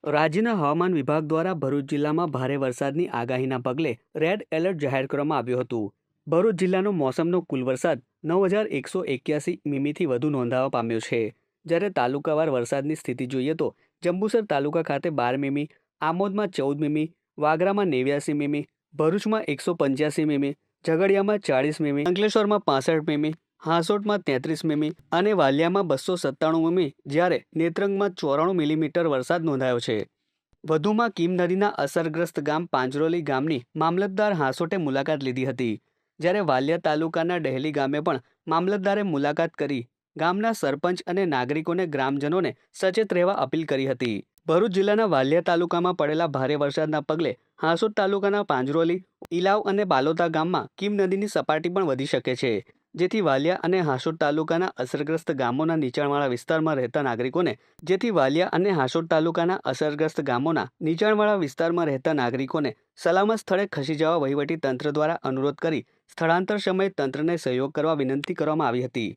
રાજ્યના હવામાન વિભાગ દ્વારા ભરૂચ જિલ્લામાં ભારે વરસાદની આગાહીના પગલે રેડ એલર્ટ જાહેર કરવામાં આવ્યું હતું. ભરૂચ જિલ્લાનો મોસમનો કુલ વરસાદ 9,181 મીમીથી વધુ નોંધાવા પામ્યો છે. જ્યારે તાલુકાવાર વરસાદની સ્થિતિ જોઈએ તો જંબુસર તાલુકા ખાતે 12 મીમી, આમોદમાં 14 મીમી, વાગરામાં 89 મીમી, ભરૂચમાં 185 મીમી, ઝઘડિયામાં 40 મીમી, અંકલેશ્વરમાં 65 મીમી, હાંસોટમાં 33 મીમી અને વાલિયામાં 297 મીમી, જ્યારે નેત્રંગમાં 94 મિલીમીટર વરસાદ નોંધાયો છે. વધુમાં કીમ નદીના અસરગ્રસ્ત ગામ પાંજરોલી ગામની મામલતદાર હાંસોટે મુલાકાત લીધી હતી. જ્યારે વાલિયા તાલુકાના ડહેલી ગામે પણ મામલતદારે મુલાકાત કરી ગામના સરપંચ અને નાગરિકોને ગ્રામજનોને સચેત રહેવા અપીલ કરી હતી. ભરૂચ જિલ્લાના વાલિયા તાલુકામાં પડેલા ભારે વરસાદના પગલે હાંસોટ તાલુકાના પાંજરોલી, ઇલાવ અને બાલોતા ગામમાં કીમ નદીની સપાટી પણ વધી શકે છે. જેથી વાલિયા અને હાંસોટ તાલુકાના અસરગ્રસ્ત ગામોના નીચાણવાળા વિસ્તારમાં રહેતા નાગરિકોને સલામત સ્થળે ખસી જવા વહીવટી તંત્ર દ્વારા અનુરોધ કરી સ્થળાંતર સમયે તંત્રને સહયોગ કરવા વિનંતી કરવામાં આવી હતી.